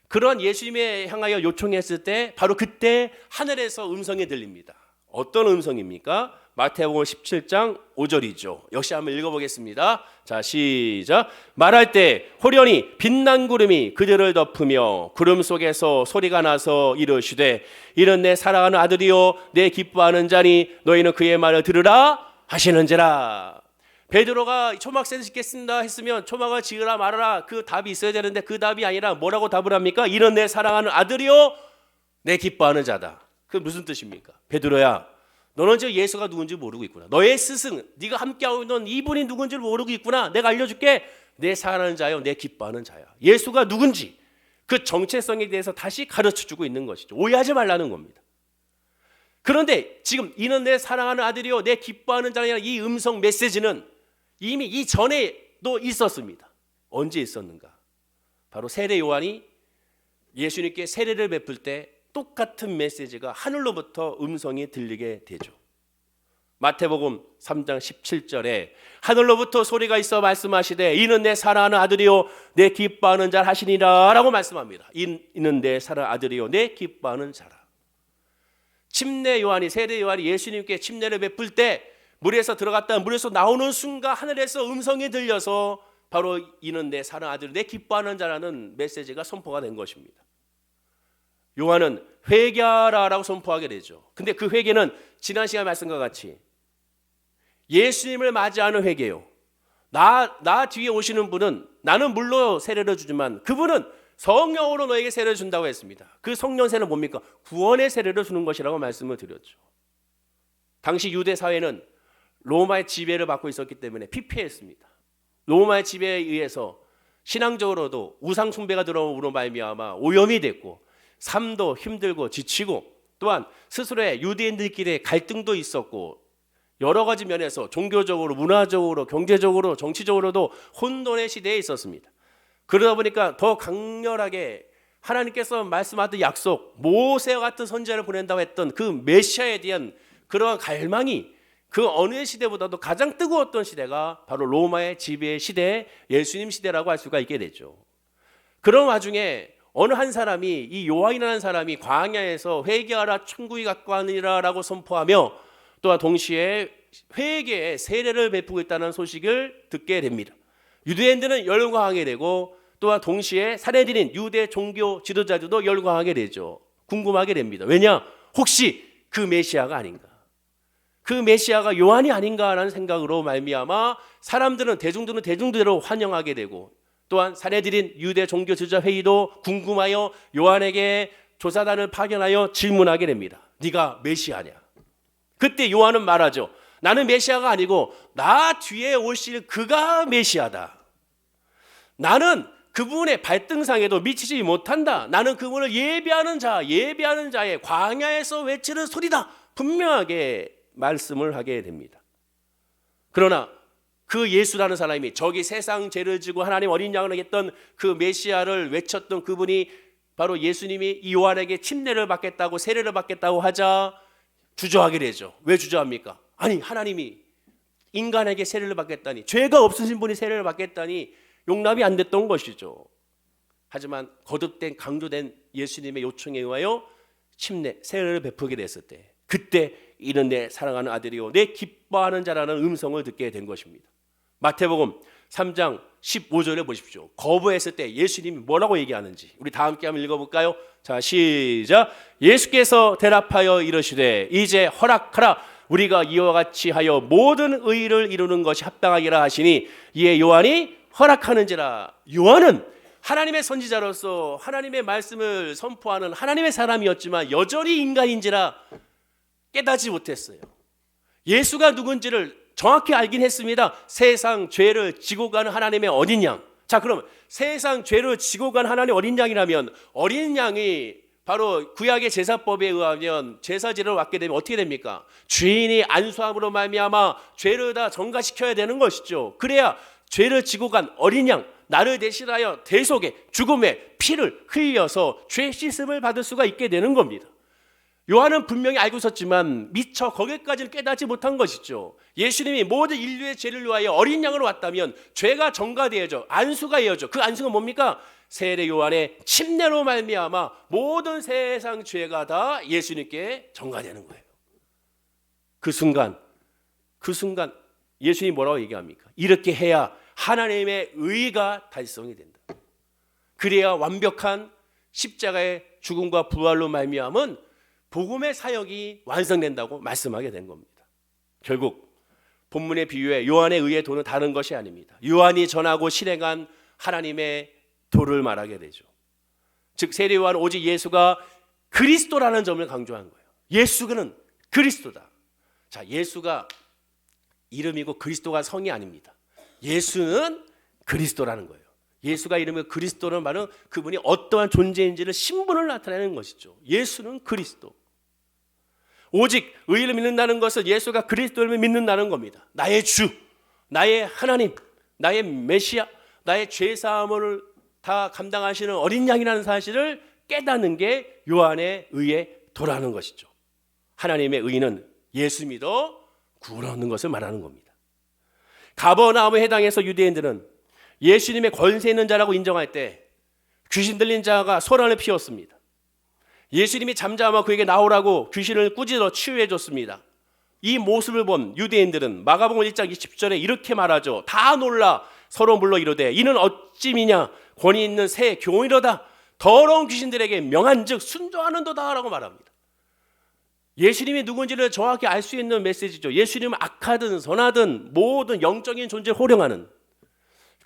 그런 예수님에 향하여 요청했을 때 바로 그때 하늘에서 음성이 들립니다. 어떤 음성입니까? 마태복음 17장 5절이죠. 역시 한번 읽어보겠습니다. 자, 시작. 말할 때 호련히 빛난 구름이 그들을 덮으며 구름 속에서 소리가 나서 이르시되 이는 내 사랑하는 아들이요 내 기뻐하는 자니 너희는 그의 말을 들으라 하시는지라. 베드로가 초막새를 짓겠습니다 했으면 초막을 지으라 말아라 그 답이 있어야 되는데 그 답이 아니라 뭐라고 답을 합니까? 이는 내 사랑하는 아들이요 내 기뻐하는 자다. 그게 무슨 뜻입니까? 베드로야, 너는 지금 예수가 누군지 모르고 있구나. 너의 스승, 네가 함께하고 있는 이분이 누군지를 모르고 있구나. 내가 알려줄게. 내 사랑하는 자요 내 기뻐하는 자야. 예수가 누군지 그 정체성에 대해서 다시 가르쳐주고 있는 것이죠. 오해하지 말라는 겁니다. 그런데 지금 이는 내 사랑하는 아들이요 내 기뻐하는 자라는 이 음성 메시지는 이미 이전에도 있었습니다. 언제 있었는가? 바로 세례 요한이 예수님께 세례를 베풀 때 똑같은 메시지가 하늘로부터 음성이 들리게 되죠. 마태복음 3장 17절에 하늘로부터 소리가 있어 말씀하시되 이는 내 사랑하는 아들이요 내 기뻐하는 자 하시니라 라고 말씀합니다. 이는 내 사랑하는 아들이요 내 기뻐하는 자라. 침례 요한이 세례 요한이 예수님께 침례를 베풀 때 물에서 들어갔다 물에서 나오는 순간 하늘에서 음성이 들려서 바로 이는 내 사랑하는 아들 내 기뻐하는 자라는 메시지가 선포가 된 것입니다. 요한은 회개하라라고 선포하게 되죠. 근데 그 회개는 지난 시간에 말씀과 같이 예수님을 맞이하는 회개요. 나 뒤에 오시는 분은 나는 물로 세례를 주지만 그분은 성령으로 너에게 세례를 준다고 했습니다. 그 성령 세례는 뭡니까? 구원의 세례를 주는 것이라고 말씀을 드렸죠. 당시 유대 사회는 로마의 지배를 받고 있었기 때문에 피폐했습니다. 로마의 지배에 의해서 신앙적으로도 우상 숭배가 들어옴으로 말미암아 오염이 됐고 삶도 힘들고 지치고 또한 스스로의 유대인들끼리 갈등도 있었고 여러 가지 면에서 종교적으로 문화적으로 경제적으로 정치적으로도 혼돈의 시대에 있었습니다. 그러다 보니까 더 강렬하게 하나님께서 말씀하던 약속, 모세와 같은 선지자를 보낸다고 했던 그 메시아에 대한 그러한 갈망이 그 어느 시대보다도 가장 뜨거웠던 시대가 바로 로마의 지배 시대, 예수님 시대라고 할 수가 있게 되죠. 그런 와중에 어느 한 사람이, 이 요한이라는 사람이 광야에서 회개하라 천국이 가까우니라라고 선포하며 또한 동시에 회개의 세례를 베푸고 있다는 소식을 듣게 됩니다. 유대인들은 열광하게 되고 또한 동시에 사내들인 유대 종교 지도자들도 열광하게 되죠. 궁금하게 됩니다. 왜냐? 혹시 그 메시아가 아닌가? 그 메시아가 요한이 아닌가라는 생각으로 말미암아 사람들은 대중들은 대중대로 환영하게 되고 또한 사내들인 유대 종교 지도자 회의도 궁금하여 요한에게 조사단을 파견하여 질문하게 됩니다. 네가 메시아냐? 그때 요한은 말하죠. 나는 메시아가 아니고 나 뒤에 오실 그가 메시아다. 나는 그분의 발등상에도 미치지 못한다. 나는 그분을 예배하는 자의 광야에서 외치는 소리다. 분명하게 말씀을 하게 됩니다. 그러나 그 예수라는 사람이 저기 세상 죄를 지고 하나님 어린 양을 했던 그 메시아를 외쳤던 그분이 바로 예수님이 이 요한에게 침례를 받겠다고 세례를 받겠다고 하자 주저하게 되죠. 왜 주저합니까? 아니 하나님이 인간에게 세례를 받겠다니, 죄가 없으신 분이 세례를 받겠다니 용납이 안 됐던 것이죠. 하지만 거듭된 강조된 예수님의 요청에 의하여 침례 세례를 베푸게 됐을 때 그때 이는 내 사랑하는 아들이요 내 기뻐하는 자라는 음성을 듣게 된 것입니다. 마태복음 3장 15절에 보십시오. 거부했을 때 예수님이 뭐라고 얘기하는지 우리 다 함께 한번 읽어볼까요? 자 시작. 예수께서 대답하여 이르시되 이제 허락하라. 우리가 이와 같이 하여 모든 의를 이루는 것이 합당하기라 하시니 이에 요한이 허락하는지라. 요한은 하나님의 선지자로서 하나님의 말씀을 선포하는 하나님의 사람이었지만 여전히 인간인지라 깨닫지 못했어요. 예수가 누군지를 정확히 알긴 했습니다. 세상 죄를 지고 가는 하나님의 어린 양. 자, 그럼 세상 죄를 지고 간 하나님의 어린 양이라면 어린 양이 바로 구약의 제사법에 의하면 제사지를 맡게 되면 어떻게 됩니까? 주인이 안수함으로 말미암아 죄를 다 전가시켜야 되는 것이죠. 그래야 죄를 지고 간 어린 양, 나를 대신하여 대속의 죽음의 피를 흘려서 죄 씻음을 받을 수가 있게 되는 겁니다. 요한은 분명히 알고 있었지만 미처 거기까지는 깨닫지 못한 것이죠. 예수님이 모든 인류의 죄를 위하여 어린 양으로 왔다면 죄가 전가되어져 안수가 이어져. 그 안수가 뭡니까? 세례 요한의 침례로 말미암아 모든 세상 죄가 다 예수님께 전가되는 거예요. 그 순간 예수님이 뭐라고 얘기합니까? 이렇게 해야 하나님의 의가 달성이 된다. 그래야 완벽한 십자가의 죽음과 부활로 말미암은 복음의 사역이 완성된다고 말씀하게 된 겁니다. 결국 본문의 비유에 요한의 의의 도는 다른 것이 아닙니다. 요한이 전하고 실행한 하나님의 도를 말하게 되죠. 즉 세례 요한은 오직 예수가 그리스도라는 점을 강조한 거예요. 예수는 그리스도다. 자, 예수가 이름이고 그리스도가 성이 아닙니다. 예수는 그리스도라는 거예요. 예수가 이름이고 그리스도는 말은 그분이 어떠한 존재인지를 신분을 나타내는 것이죠. 예수는 그리스도. 오직 의를 믿는다는 것은 예수가 그리스도를 믿는다는 겁니다. 나의 주, 나의 하나님, 나의 메시아, 나의 죄사함을 다 감당하시는 어린 양이라는 사실을 깨닫는 게 요한의 의의 도라는 것이죠. 하나님의 의는 예수 믿어 구원 얻는 것을 말하는 겁니다. 가버나움에 해당해서 유대인들은 예수님의 권세 있는 자라고 인정할 때 귀신 들린 자가 소란을 피웠습니다. 예수님이 잠잠하고 그에게 나오라고 귀신을 꾸짖어 치유해 줬습니다. 이 모습을 본 유대인들은 마가복음 1장 20절에 이렇게 말하죠. 다 놀라 서로 물러 이르되 이는 어찌미냐 권위 있는 새 교훈이로다. 더러운 귀신들에게 명한즉 순종하는도다 라고 말합니다. 예수님이 누군지를 정확히 알 수 있는 메시지죠. 예수님은 악하든 선하든 모든 영적인 존재를 호령하는,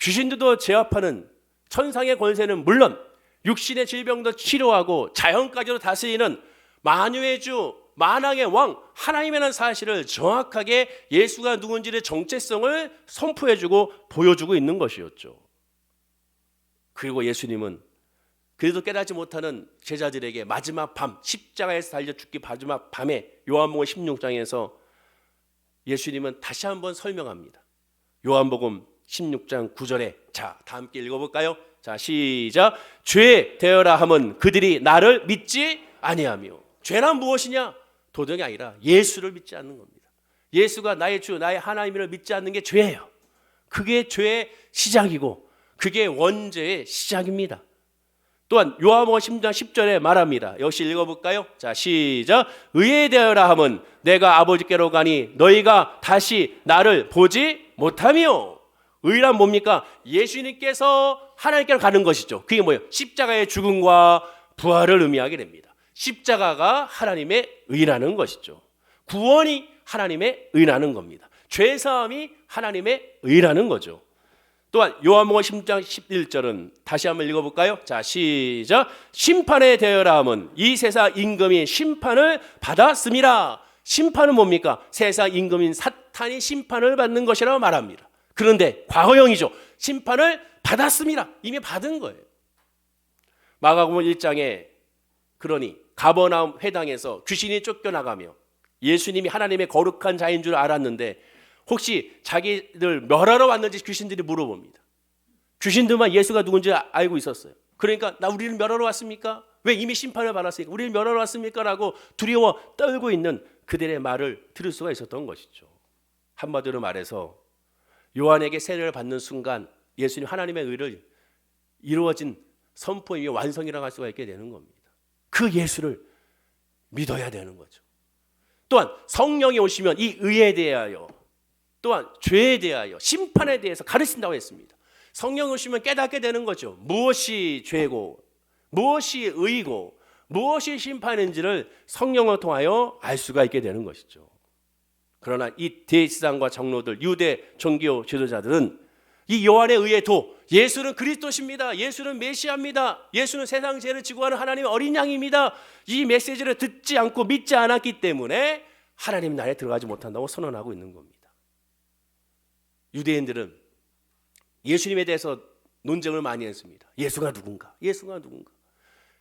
귀신들도 제압하는, 천상의 권세는 물론 육신의 질병도 치료하고 자연까지도 다스리는 만유의 주, 만왕의 왕 하나님이라는 사실을 정확하게 예수가 누군지의 정체성을 선포해주고 보여주고 있는 것이었죠. 그리고 예수님은 그래도 깨닫지 못하는 제자들에게 마지막 밤 십자가에서 달려 죽기 마지막 밤에 요한복음 16장에서 예수님은 다시 한번 설명합니다. 요한복음 16장 9절에 자, 다 함께 읽어볼까요? 자, 시작. 죄 되어라 함은 그들이 나를 믿지 아니하며. 죄란 무엇이냐? 도덕이 아니라 예수를 믿지 않는 겁니다. 예수가 나의 주, 나의 하나님을 믿지 않는 게 죄예요. 그게 죄의 시작이고 그게 원죄의 시작입니다. 또한 요한복음 10장 10절에 말합니다. 역시 읽어볼까요? 자, 시작. 의에 대하여라 함은 내가 아버지께로 가니 너희가 다시 나를 보지 못하며. 의란 뭡니까? 예수님께서 하나님께로 가는 것이죠. 그게 뭐예요? 십자가의 죽음과 부활을 의미하게 됩니다. 십자가가 하나님의 의라는 것이죠. 구원이 하나님의 의라는 겁니다. 죄사함이 하나님의 의라는 거죠. 또한 요한복음 10장 11절은 다시 한번 읽어볼까요? 자, 시작. 심판에 대하여라 함은 이 세상 임금이 심판을 받았음이라. 심판은 뭡니까? 세상 임금인 사탄이 심판을 받는 것이라고 말합니다. 그런데 과거형이죠. 심판을 받았음이라. 이미 받은 거예요. 마가복음 1장에 그러니 가버나움 회당에서 귀신이 쫓겨나가며 예수님이 하나님의 거룩한 자인 줄 알았는데 혹시 자기들 멸하러 왔는지 귀신들이 물어봅니다. 귀신들만 예수가 누군지 알고 있었어요. 그러니까 우리를 멸하러 왔습니까? 왜 이미 심판을 받았으니까 우리를 멸하러 왔습니까? 라고 두려워 떨고 있는 그들의 말을 들을 수가 있었던 것이죠. 한마디로 말해서 요한에게 세례를 받는 순간 예수님 하나님의 의를 이루어진 선포의 완성이라고 할 수가 있게 되는 겁니다. 그 예수를 믿어야 되는 거죠. 또한 성령이 오시면 이 의에 대하여 또한 죄에 대하여 심판에 대해서 가르친다고 했습니다. 성령이 오시면 깨닫게 되는 거죠. 무엇이 죄고 무엇이 의고 무엇이 심판인지를 성령을 통하여 알 수가 있게 되는 것이죠. 그러나 이 대제사장과 장로들 유대 종교 지도자들은 이 요한의 의에도 예수는 그리스도십니다. 예수는 메시아입니다. 예수는 세상 죄를 지고 가는 하나님의 어린 양입니다. 이 메시지를 듣지 않고 믿지 않았기 때문에 하나님 나라에 들어가지 못한다고 선언하고 있는 겁니다. 유대인들은 예수님에 대해서 논쟁을 많이 했습니다. 예수가 누군가? 예수가 누군가?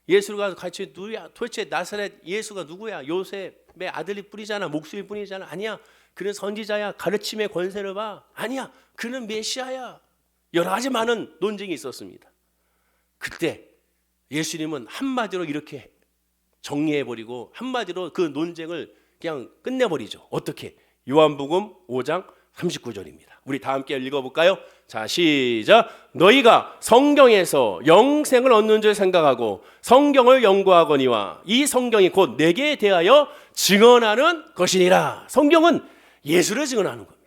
예수가 같이 누구야? 도대체 나사렛 예수가 누구야? 요셉의 아들일 뿐이잖아. 목수일 뿐이잖아. 아니야. 그는 선지자야. 가르침의 권세를 봐. 아니야. 그는 메시아야. 여러 가지 많은 논쟁이 있었습니다. 그때 예수님은 한마디로 이렇게 정리해버리고 한마디로 그 논쟁을 그냥 끝내버리죠. 어떻게? 요한복음 5장 39절입니다. 우리 다 함께 읽어볼까요? 자, 시작. 너희가 성경에서 영생을 얻는 줄 생각하고 성경을 연구하거니와 이 성경이 곧 내게 대하여 증언하는 것이니라. 성경은 예수를 증언하는 겁니다.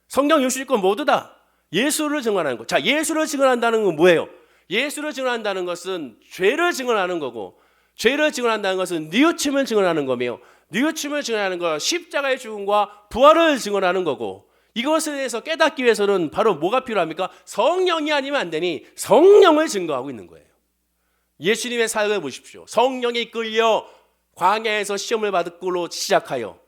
성경 60권 모두 다 예수를 증언하는 것. 자, 예수를 증언한다는 건 뭐예요? 예수를 증언한다는 것은 죄를 증언하는 거고 죄를 증언한다는 것은 뉘우침을 증언하는 거며 뉘우침을 증언하는 것 십자가의 죽음과 부활을 증언하는 거고 이것에 대해서 깨닫기 위해서는 바로 뭐가 필요합니까? 성령이 아니면 안 되니 성령을 증거하고 있는 거예요. 예수님의 사역을 보십시오. 성령에 이끌려 광야에서 시험을 받고 시작하여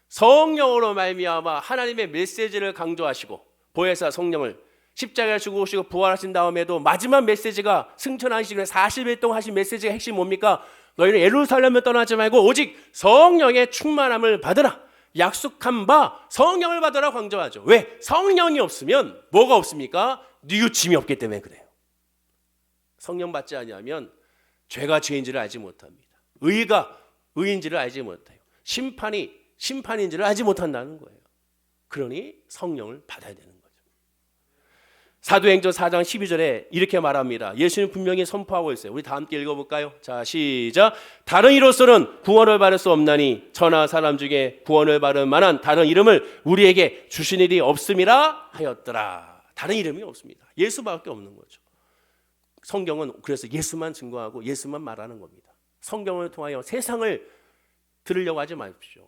성령으로 말미암아 하나님의 메시지를 강조하시고 보혜사 성령을 십자가에 죽으시고 부활하신 다음에도 마지막 메시지가 승천하시고 40일 동안 하신 메시지가 핵심 뭡니까? 너희는 예루살렘을 떠나지 말고 오직 성령의 충만함을 받으라. 약속한 바 성령을 받으라 강조하죠. 왜? 성령이 없으면 뭐가 없습니까? 뉘우침이 없기 때문에 그래요. 성령 받지 아니하면 죄가 죄인지를 알지 못합니다. 의가 의인지를 알지 못해요. 심판이 심판인지를 알지 못한다는 거예요. 그러니 성령을 받아야 되는 거죠. 사도행전 4장 12절에 이렇게 말합니다. 예수님 분명히 선포하고 있어요. 우리 다 함께 읽어볼까요? 자, 시작. 다른 이로서는 구원을 받을 수 없나니 천하 사람 중에 구원을 받을 만한 다른 이름을 우리에게 주신 일이 없음이라 하였더라. 다른 이름이 없습니다. 예수밖에 없는 거죠. 성경은 그래서 예수만 증거하고 예수만 말하는 겁니다. 성경을 통하여 세상을 들으려고 하지 마십시오.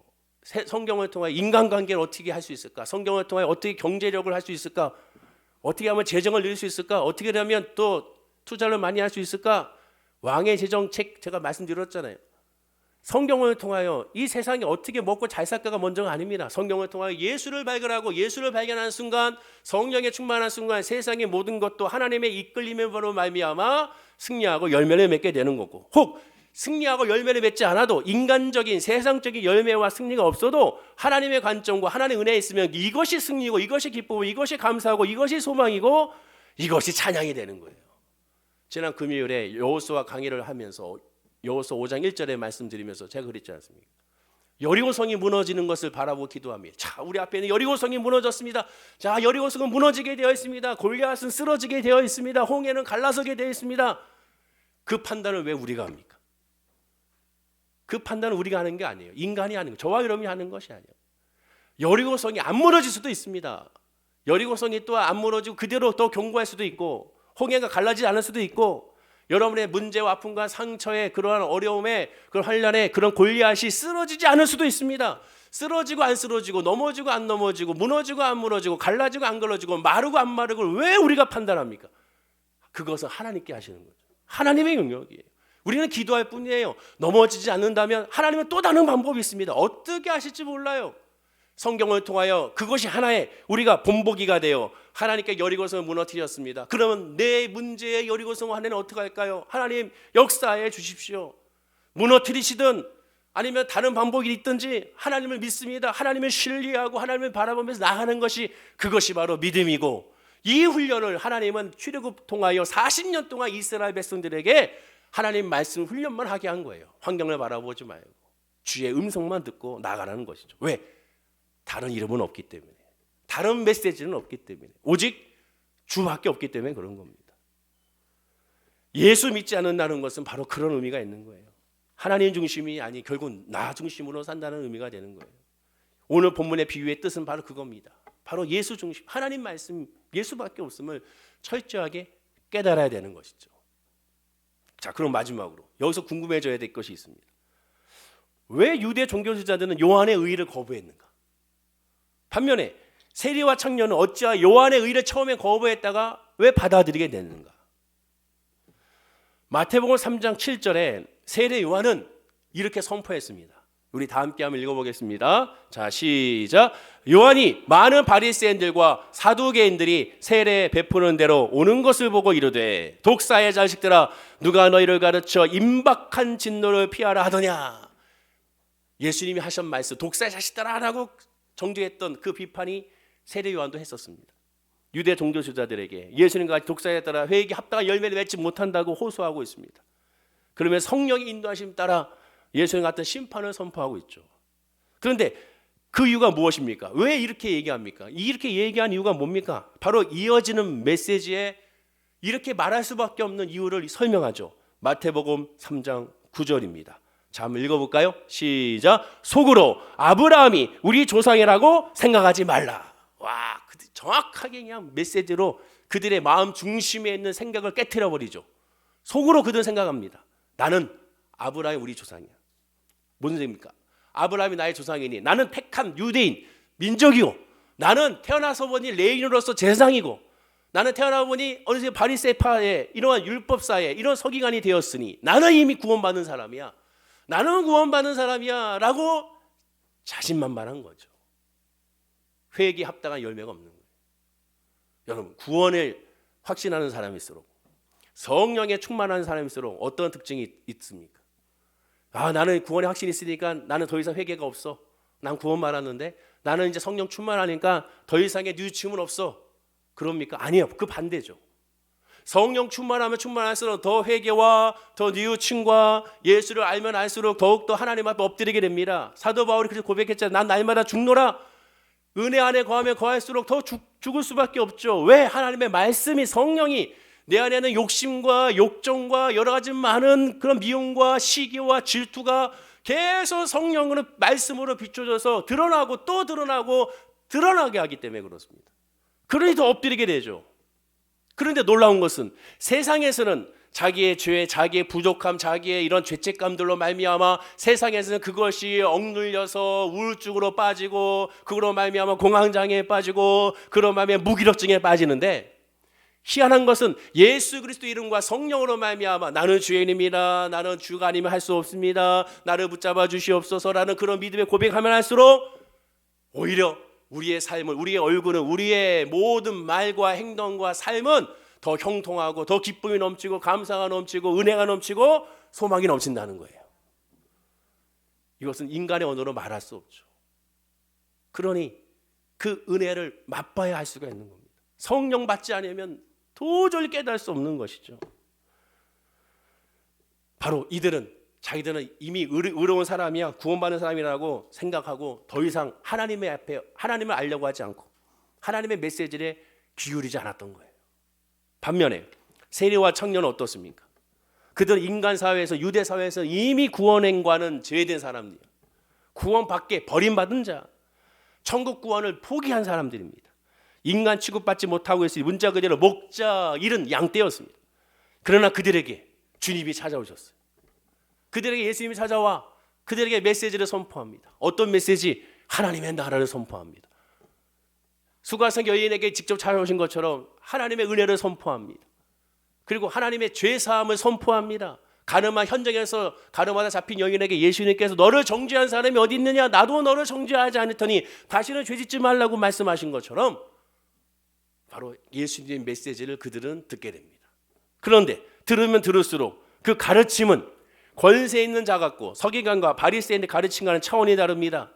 성경을 통하여 인간관계를 어떻게 할 수 있을까? 성경을 통하여 어떻게 경제력을 할 수 있을까? 어떻게 하면 재정을 늘릴 수 있을까? 어떻게 하면 또 투자를 많이 할 수 있을까? 왕의 재정책 제가 말씀드렸잖아요. 성경을 통하여 이 세상에 어떻게 먹고 잘 살까가 먼저가 아닙니다. 성경을 통하여 예수를 발견하고 예수를 발견하는 순간 성령에 충만한 순간 세상의 모든 것도 하나님의 이끌림으로 말미암아 승리하고 열매를 맺게 되는 거고 혹 승리하고 열매를 맺지 않아도 인간적인 세상적인 열매와 승리가 없어도 하나님의 관점과 하나님의 은혜에 있으면 이것이 승리고 이것이 기쁨이고 이것이 감사하고 이것이 소망이고 이것이 찬양이 되는 거예요. 지난 금요일에 여호수아 강의를 하면서 여호수아 5장 1절에 말씀드리면서 제가 그랬지 않습니까? 여리고성이 무너지는 것을 바라보고 기도합니다. 자, 우리 앞에는 여리고성이 무너졌습니다. 자, 여리고성은 무너지게 되어 있습니다. 골리앗은 쓰러지게 되어 있습니다. 홍해는 갈라서게 되어 있습니다. 그 판단을 왜 우리가 합니까? 그 판단은 우리가 하는 게 아니에요. 인간이 하는 거, 저와 여러분이 하는 것이 아니에요. 여리고성이 안 무너질 수도 있습니다. 여리고성이 또 안 무너지고 그대로 더 견고할 수도 있고, 홍해가 갈라지지 않을 수도 있고, 여러분의 문제와 아픔과 상처에 그러한 어려움에 그런 환난에 그런 골리앗이 쓰러지지 않을 수도 있습니다. 쓰러지고 안 쓰러지고, 넘어지고 안 넘어지고, 무너지고 안 무너지고, 갈라지고 안 갈라지고, 마르고 안 마르고 왜 우리가 판단합니까? 그것은 하나님께 하시는 거죠. 하나님의 영역이에요. 우리는 기도할 뿐이에요. 넘어지지 않는다면 하나님은 또 다른 방법이 있습니다. 어떻게 하실지 몰라요. 성경을 통하여 그것이 하나의 우리가 본보기가 되어 하나님께 여리고성을 무너뜨렸습니다. 그러면 내 문제의 여리고성 하나는 어떻게 할까요? 하나님 역사해 주십시오. 무너뜨리시든 아니면 다른 방법이 있든지 하나님을 믿습니다. 하나님을 신뢰하고 하나님을 바라보면서 나가는 것이 그것이 바로 믿음이고, 이 훈련을 하나님은 출애굽 통하여 40년 동안 이스라엘 백성들에게 하나님 말씀 훈련만 하게 한 거예요. 환경을 바라보지 말고 주의 음성만 듣고 나가라는 것이죠. 왜? 다른 이름은 없기 때문에, 다른 메시지는 없기 때문에, 오직 주밖에 없기 때문에 그런 겁니다. 예수 믿지 않는다는 것은 바로 그런 의미가 있는 거예요. 하나님 중심이 아니 결국 나 중심으로 산다는 의미가 되는 거예요. 오늘 본문의 비유의 뜻은 바로 그겁니다. 바로 예수 중심, 하나님 말씀, 예수밖에 없음을 철저하게 깨달아야 되는 것이죠. 자, 그럼 마지막으로 여기서 궁금해져야 될 것이 있습니다. 왜 유대 종교주자들은 요한의 의의를 거부했는가? 반면에 세리와 청년은 어찌하여 요한의 의의를 처음에 거부했다가 왜 받아들이게 됐는가? 마태복음 3장 7절에 세례 요한은 이렇게 선포했습니다. 우리 다 함께 한번 읽어보겠습니다. 자, 시작. 요한이 많은 바리새인들과 사두개인들이 세례 베푸는 대로 오는 것을 보고 이르되, 독사의 자식들아, 누가 너희를 가르쳐 임박한 진노를 피하라 하더냐? 예수님이 하신 말씀, 독사의 자식들아 라고 정죄했던 그 비판이 세례 요한도 했었습니다. 유대 종교주자들에게 예수님과 독사에 따라 회개에 합당한 열매를 맺지 못한다고 호소하고 있습니다. 그러면 성령의 인도하심 따라 예수님 같은 심판을 선포하고 있죠. 그런데 그 이유가 무엇입니까? 왜 이렇게 얘기합니까? 이렇게 얘기한 이유가 뭡니까? 바로 이어지는 메시지에 이렇게 말할 수밖에 없는 이유를 설명하죠. 마태복음 3장 9절입니다. 자, 한번 읽어볼까요? 시작. 속으로 아브라함이 우리 조상이라고 생각하지 말라. 와, 정확하게 그냥 메시지로 그들의 마음 중심에 있는 생각을 깨트려 버리죠. 속으로 그들은 생각합니다. 나는 아브라함이 우리 조상이야. 무슨 얘기입니까? 아브라함이 나의 조상이니 나는 택한 유대인 민족이고, 나는 태어나서 보니 레인으로서 제사장이고, 나는 태어나 보니 어느새 바리새파의 이러한 율법사에 이런 서기관이 되었으니 나는 이미 구원받은 사람이야. 나는 구원받은 사람이야 라고 자신만만한 거죠. 회개에 합당한 열매가 없는 거예요. 여러분, 구원을 확신하는 사람일수록, 성령에 충만한 사람일수록 어떤 특징이 있습니까? 아, 나는 구원에 확신이 있으니까 나는 더 이상 회개가 없어. 난 구원 받았는데 나는 이제 성령 충만하니까 더 이상의 뉘우침은 없어. 그럽니까? 아니에요. 그 반대죠. 성령 충만하면 충만할수록 더 회개와 더 뉘우침과 예수를 알면 알수록 더욱더 하나님 앞에 엎드리게 됩니다. 사도 바울이 그렇게 고백했잖아요. 난 날마다 죽노라. 은혜 안에 거하면 거할수록 더 죽을 수밖에 없죠. 왜? 하나님의 말씀이, 성령이 내 안에는 욕심과 욕정과 여러 가지 많은 그런 미움과 시기와 질투가 계속 성령으로 말씀으로 비춰져서 드러나고 또 드러나고 드러나게 하기 때문에 그렇습니다. 그러니 더 엎드리게 되죠. 그런데 놀라운 것은 세상에서는 자기의 죄, 자기의 부족함, 자기의 이런 죄책감들로 말미암아 세상에서는 그것이 억눌려서 우울증으로 빠지고, 그거로 말미암아 공황장애에 빠지고, 그로 말미암아 무기력증에 빠지는데, 희한한 것은 예수 그리스도 이름과 성령으로 말미암아 나는 죄인입니다, 나는 주가 아니면 할 수 없습니다, 나를 붙잡아 주시옵소서라는 그런 믿음의 고백하면 할수록 오히려 우리의 삶을, 우리의 얼굴은, 우리의 모든 말과 행동과 삶은 더 형통하고 더 기쁨이 넘치고 감사가 넘치고 은혜가 넘치고 소망이 넘친다는 거예요. 이것은 인간의 언어로 말할 수 없죠. 그러니 그 은혜를 맛봐야 할 수가 있는 겁니다. 성령 받지 않으면 도저히 깨달을 수 없는 것이죠. 바로 이들은 자기들은 이미 의로운 사람이야, 구원받는 사람이라고 생각하고 더 이상 하나님의 앞에 하나님을 알려고 하지 않고 하나님의 메시지에 기울이지 않았던 거예요. 반면에 세리와 청년은 어떻습니까? 그들은 인간 사회에서, 유대 사회에서 이미 구원행과는 제외된 사람들이에요. 구원받게 버림받은 자, 천국 구원을 포기한 사람들입니다. 인간 취급받지 못하고 있으니 문자 그대로 목자 잃은 양떼였습니다. 그러나 그들에게 주님이 찾아오셨어요. 그들에게 예수님이 찾아와 그들에게 메시지를 선포합니다. 어떤 메시지? 하나님의 나라를 선포합니다. 수가성 여인에게 직접 찾아오신 것처럼 하나님의 은혜를 선포합니다. 그리고 하나님의 죄사함을 선포합니다. 가늠한 현장에서 가늠하다 잡힌 여인에게 예수님께서 너를 정죄한 사람이 어디 있느냐? 나도 너를 정죄하지 않았더니 다시는 죄짓지 말라고 말씀하신 것처럼 바로 예수님의 메시지를 그들은 듣게 됩니다. 그런데 들으면 들을수록 그 가르침은 권세 있는 자 같고 서기관과 바리새인의 가르침과는 차원이 다릅니다.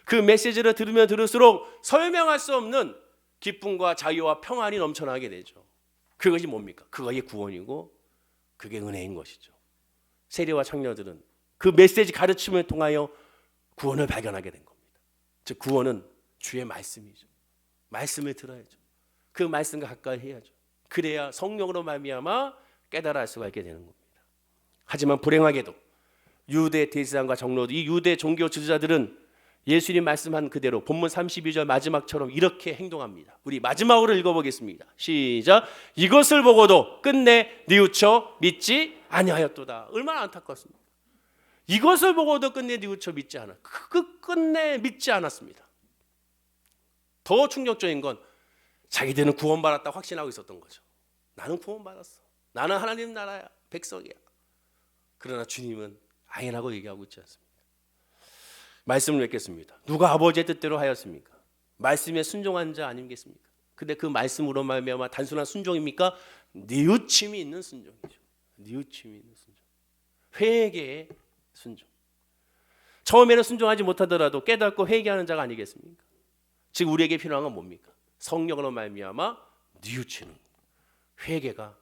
그 메시지를 들으면 들을수록 설명할 수 없는 기쁨과 자유와 평안이 넘쳐나게 되죠. 그것이 뭡니까? 그것이 구원이고 그게 은혜인 것이죠. 세리와 청년들은 그 메시지 가르침을 통하여 구원을 발견하게 된 겁니다. 즉 구원은 주의 말씀이죠. 말씀을 들어야죠. 그 말씀과 가까이 해야죠. 그래야 성령으로 말미암아 깨달아 알 수가 있게 되는 겁니다. 하지만 불행하게도 유대 대제사장과 장로들, 이 유대 종교 지도자들은 예수님 말씀한 그대로 본문 32절 마지막처럼 이렇게 행동합니다. 우리 마지막으로 읽어보겠습니다. 시작. 이것을 보고도 끝내 뉘우쳐 믿지 아니하였도다. 얼마나 안타깝습니까? 이것을 보고도 끝내 뉘우쳐 믿지 않아. 끝내 믿지 않았습니다. 더 충격적인 건 자기들은 구원받았다고 확신하고 있었던 거죠. 나는 구원받았어. 나는 하나님 나라야. 백성이야. 그러나 주님은 아니라고 얘기하고 있지 않습니까? 말씀을 맺겠습니다. 누가 아버지의 뜻대로 하였습니까? 말씀에 순종한 자 아니겠습니까? 근데 그 말씀으로 말미암아 단순한 순종입니까? 뉘우침이 있는 순종이죠. 뉘우침이 있는 순종. 회개의 순종. 처음에는 순종하지 못하더라도 깨닫고 회개하는 자가 아니겠습니까? 지금 우리에게 필요한 건 뭡니까? 성령으로 말미암아 뉘우치는 회개가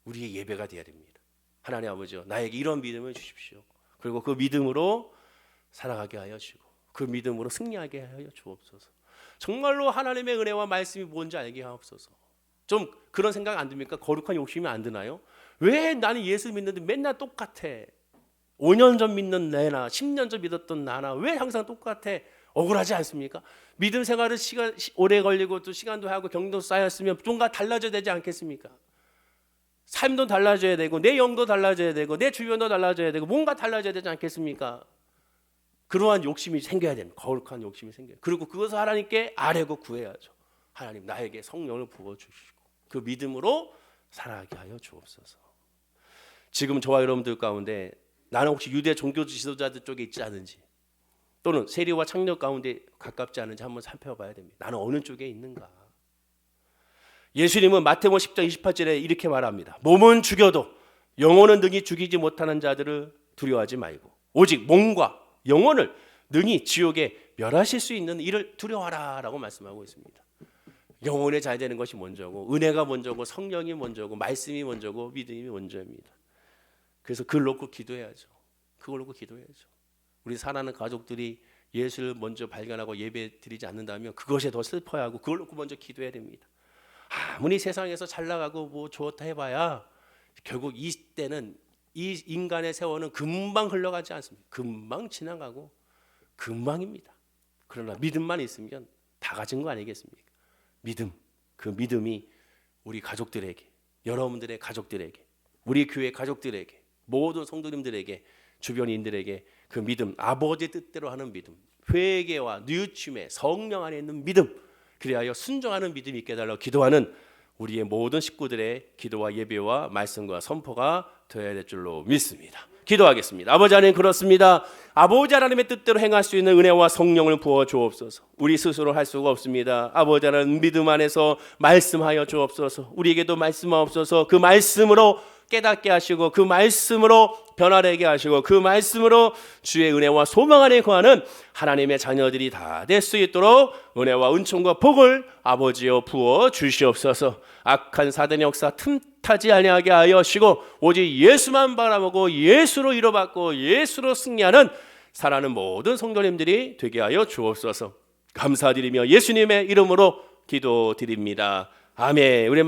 우리의 예배가 되어야 됩니다. 하나님 아버지요, 나에게 이런 믿음을 주십시오. 그리고 그 믿음으로 살아가게 하여 주시고 그 믿음으로 승리하게 하여 주옵소서. 정말로 하나님의 은혜와 말씀이 뭔지 알게 하옵소서. 좀 그런 생각 안 듭니까? 거룩한 욕심이 안 드나요? 왜 나는 예수 믿는데 맨날 똑같아? 5년 전 믿는 내나 10년 전 믿었던 나나 왜 항상 똑같아? 억울하지 않습니까? 믿음 생활은 시간 오래 걸리고 또 시간도 하고 경험도 쌓였으면 뭔가 달라져야 되지 않겠습니까? 삶도 달라져야 되고 내 영도 달라져야 되고 내 주변도 달라져야 되고 뭔가 달라져야 되지 않겠습니까? 그러한 욕심이 생겨야 됩니다. 거룩한 욕심이 생겨요. 그리고 그것을 하나님께 아뢰고 구해야죠. 하나님 나에게 성령을 부어주시고 그 믿음으로 살아가게 하여 주옵소서. 지금 저와 여러분들 가운데 나는 혹시 유대 종교 지도자들 쪽에 있지 않은지 또는 세리와 청년 가운데 가깝지 않은지 한번 살펴봐야 됩니다. 나는 어느 쪽에 있는가? 예수님은 마태복음 10장 28절에 이렇게 말합니다. 몸은 죽여도 영혼은 능히 죽이지 못하는 자들을 두려워하지 말고 오직 몸과 영혼을 능히 지옥에 멸하실 수 있는 이를 두려워하라 라고 말씀하고 있습니다. 영혼에 잘 되는 것이 먼저고 은혜가 먼저고 성령이 먼저고 말씀이 먼저고 믿음이 먼저입니다. 그래서 그걸 놓고 기도해야죠. 그걸 놓고 기도해야죠. 우리 사랑하는 가족들이 예수를 먼저 발견하고 예배 드리지 않는다면 그것에 더 슬퍼야 하고 그걸 놓고 먼저 기도해야 됩니다. 아무리 세상에서 잘 나가고 뭐 좋다 해봐야 결국 이때는 이 인간의 세월은 금방 흘러가지 않습니다. 금방 지나가고 금방입니다. 그러나 믿음만 있으면 다 가진 거 아니겠습니까? 믿음, 그 믿음이 우리 가족들에게, 여러분들의 가족들에게, 우리 교회 가족들에게, 모든 성도님들에게, 주변인들에게 그 믿음, 아버지의 뜻대로 하는 믿음, 회개와 뉘우침에 성령 안에 있는 믿음, 그리하여 순종하는 믿음이 있게 해달라고 기도하는 우리의 모든 식구들의 기도와 예배와 말씀과 선포가 되어야 될 줄로 믿습니다. 기도하겠습니다. 아버지 하나님, 그렇습니다. 아버지 하나님의 뜻대로 행할 수 있는 은혜와 성령을 부어 주옵소서. 우리 스스로 할 수가 없습니다. 아버지 하나님, 믿음 안에서 말씀하여 주옵소서. 우리에게도 말씀하옵소서. 그 말씀으로 깨닫게 하시고 그 말씀으로 변화되게 하시고 그 말씀으로 주의 은혜와 소망 안에 거하는 하나님의 자녀들이 다 될 수 있도록 은혜와 은총과 복을 아버지여 부어 주시옵소서. 악한 사단의 역사 틈타지 아니하게 하여 주시고 오직 예수만 바라보고 예수로 이뤄받고 예수로 승리하는 살아가는 모든 성도님들이 되게 하여 주옵소서. 감사드리며 예수님의 이름으로 기도드립니다. 아멘. 우리